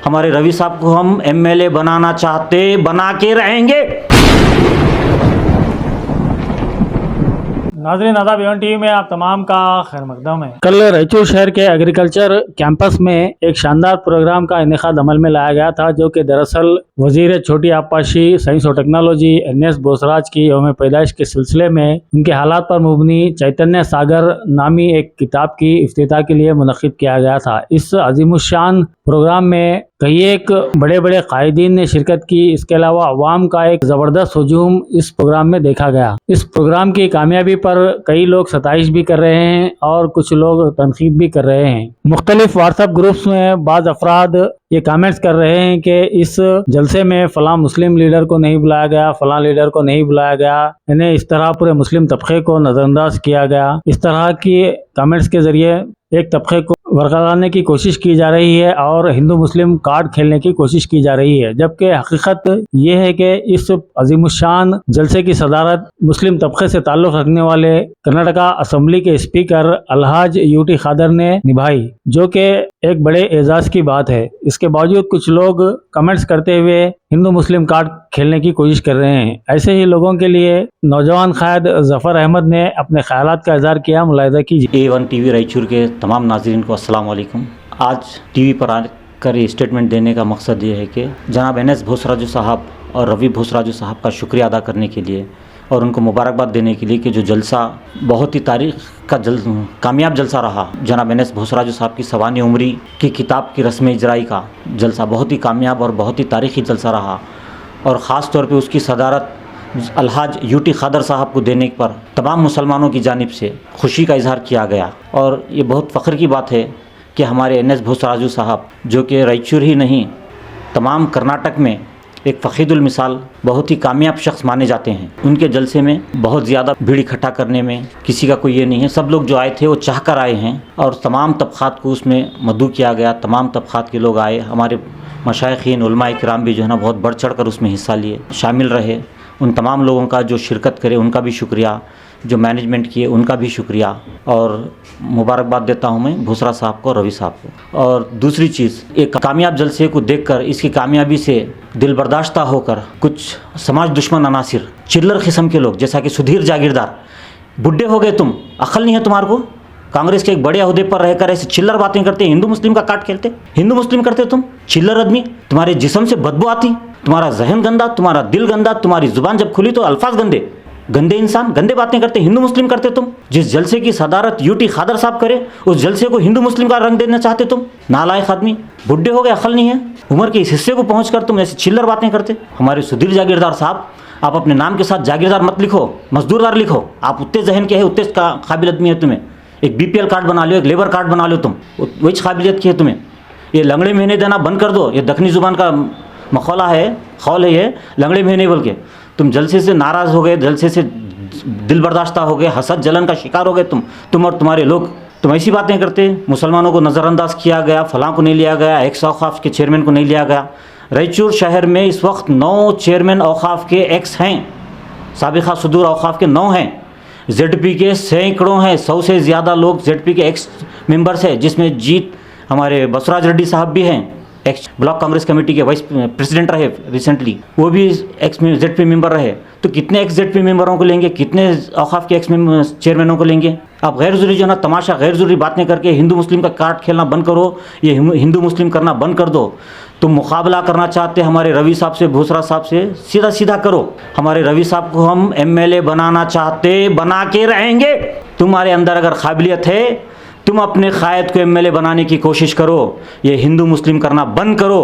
हमारे रवि साहब को हम एमएलए बनाना चाहते, बना के रहेंगे। नाज़रीन आदाब, एवन टीवी में आप तमाम का खैर मकदम है। कल रायचूर शहर के एग्रीकल्चर कैंपस में एक शानदार प्रोग्राम का इनेकाद अमल में लाया गया था, जो कि दरअसल वजीर छोटी आबपाशी साइंस और टेक्नोलॉजी NS बोसराज की यौम पैदाइश के सिलसिले में उनके हालात पर मुबनी चैतन्य सागर नामी एक किताब की इफ्तिताह के लिए मुनक्किद किया गया था। इस अजीमुशान प्रोग्राम में कई एक बड़े बड़े कायदीन ने शिरकत की। इसके अलावा अवाम का एक ज़बरदस्त हुजूम इस प्रोग्राम में देखा गया। इस प्रोग्राम की कामयाबी पर कई लोग सताइश भी कर रहे हैं और कुछ लोग तनकीद भी कर रहे हैं। मुख्तलिफ व्हाट्सएप ग्रुप्स में बाज़ अफराद ये कमेंट्स कर रहे हैं कि इस जलसे में फ़लाँ मुस्लिम लीडर को नहीं बुलाया गया, फ़लाँ लीडर को नहीं बुलाया गया, इन्हें इस तरह पूरे मुस्लिम तबके को नज़रअंदाज किया गया। इस तरह की कमेंट्स के ज़रिए एक तबके को बरकरारने की कोशिश की जा रही है और हिंदू मुस्लिम कार्ड खेलने की कोशिश की जा रही है, जबकि हकीकत ये है कि इस अजीमुशान जलसे की सदारत मुस्लिम तबके से ताल्लुक़ रखने वाले कर्नाटका असम्बली के स्पीकर अलहाज यूटी खादर ने निभाई, जो कि एक बड़े एजाज़ की बात है। इसके बावजूद कुछ लोग कमेंट्स करते हुए हिंदू मुस्लिम कार्ड खेलने की कोशिश कर रहे हैं। ऐसे ही लोगों के लिए नौजवान क़ायद ज़फ़र अहमद ने अपने ख़यालात का इज़हार किया। मुलाहिज़ा कीजिए। A1 टीवी रायचूर के तमाम नाज़रीन को अस्सलाम वालेकुम। आज टीवी पर आकर ये स्टेटमेंट देने का मकसद ये है कि जनाब NS भोसराजू साहब और रवि भोसराजू साहब का शुक्रिया अदा करने के लिए और उनको मुबारकबाद देने के लिए कि जो जलसा बहुत ही तारीख़ का कामयाब जलसा रहा। जनाब NS भोसराजू साहब की सवानी उम्री की किताब की रस्म इजराई का जलसा बहुत ही कामयाब और बहुत ही तारीख़ी जलसा रहा और ख़ास तौर पे उसकी सदारत अलहाज यूटी खादर साहब को देने पर तमाम मुसलमानों की जानिब से खुशी का इजहार किया गया। और ये बहुत फ़ख्र की बात है कि हमारे NS भोसराजू साहब, जो कि रायचूर ही नहीं तमाम कर्नाटक में एक फ़कीदुल मिसाल बहुत ही कामयाब शख्स माने जाते हैं, उनके जलसे में बहुत ज़्यादा भीड़ इकट्ठा करने में किसी का कोई ये नहीं है। सब लोग जो आए थे वो चाह कर आए हैं और तमाम तबक़ात को उसमें मदऊ किया गया। तमाम तबक़ात के लोग आए, हमारे मशाइखीन उलमाए किराम भी जो है ना बहुत बढ़ चढ़ कर उसमें हिस्सा लिए, शामिल रहे। उन तमाम लोगों का जो शिरकत करे उनका भी शुक्रिया, जो मैनेजमेंट किए उनका भी शुक्रिया और मुबारकबाद देता हूं मैं भोसरा साहब को, रवि साहब को। और दूसरी चीज़, एक कामयाब जलसे को देखकर इसकी कामयाबी से दिल बर्दाश्ता होकर कुछ समाज दुश्मन अनासिर, चिल्लर किस्म के लोग जैसा कि सुधीर जागीरदार, बुढ़े हो गए तुम, अक्ल नहीं है तुम्हारे को, कांग्रेस के एक बड़े अहदे पर रहकर ऐसे चिल्लर बातें करते, हिंदू मुस्लिम का काट खेलते, हिंदू मुस्लिम करते तुम, चिल्लर आदमी, तुम्हारे जिस्म से बदबू आती, तुम्हारा जहन गंदा, तुम्हारा दिल गंदा, तुम्हारी जुबान जब खुली तो अल्फाज गंदे, गंदे इंसान, गंदे बातें करते, हिंदू मुस्लिम करते तुम। जिस जलसे की सदारत यूटी खादर साहब करे उस जलसे को हिंदू मुस्लिम का रंग देना चाहते तुम, नालायक आदमी, बुढ़े हो गए, अक्ल नहीं है, उम्र के इस हिस्से को पहुंचकर तुम ऐसे चिल्लर बातें करते। हमारे सुधीर जागीरदार साहब, आप अपने नाम के साथ जागीरदार मत लिखो, मजदूरदार लिखो। आप उतने जहन के है, उतने काबिल आदमी है, तुम्हें एक BPL कार्ड बना लो, एक लेबर कार्ड बना लो, तुम वही काबिलियत की है तुम्हें। ये लंगड़े महीने देना बंद कर दो, ये दखनी ज़ुबान का मखौला है, खौल है ये, लंगड़े महीने बोल के। तुम जलसे से नाराज़ हो गए, जलसे से दिल बर्दाश्ता हो गए, हसद जलन का शिकार हो गए तुम और तुम्हारे लोग। तुम ऐसी बातें करते, मुसलमानों को नज़रअंदाज किया गया, फ़लाँ को नहीं लिया गया, एक्स औक़ाफ़ के चेयरमैन को नहीं लिया गया। रायचूर शहर में इस वक्त 9 चेयरमैन औक़ाफ़ के एक्स हैं, साबिक़ा सदूर औक़ाफ़ के 9 हैं, ZP के सैकड़ों हैं, 100 से ज़्यादा लोग ZP के एक्स मेंबर्स हैं, जिसमें जीत हमारे बसवराज रेड्डी साहब भी हैं, एक्स ब्लॉक कांग्रेस कमेटी के वाइस प्रेसिडेंट रहे रिसेंटली, वो भी एक्स ZP मेंबर रहे। तो कितने एक्स ZP मेंबरों को लेंगे, कितने औक़ाफ़ के एक्स चेयरमैनों को लेंगे? आप गैर ज़रूरी जो ना तमाशा, गैर ज़रूरी बातें करके हिंदू मुस्लिम का कार्ड खेलना बंद करो, ये हिंदू मुस्लिम करना बंद कर दो। तुम मुकाबला करना चाहते हमारे रवि साहब से, भोसरा साहब से, सीधा सीधा करो। हमारे रवि साहब को हम MLA बनाना चाहते, बना के रहेंगे। तुम्हारे अंदर अगर काबिलियत है, तुम अपने कायद को MLA बनाने की कोशिश करो, ये हिंदू मुस्लिम करना बंद करो।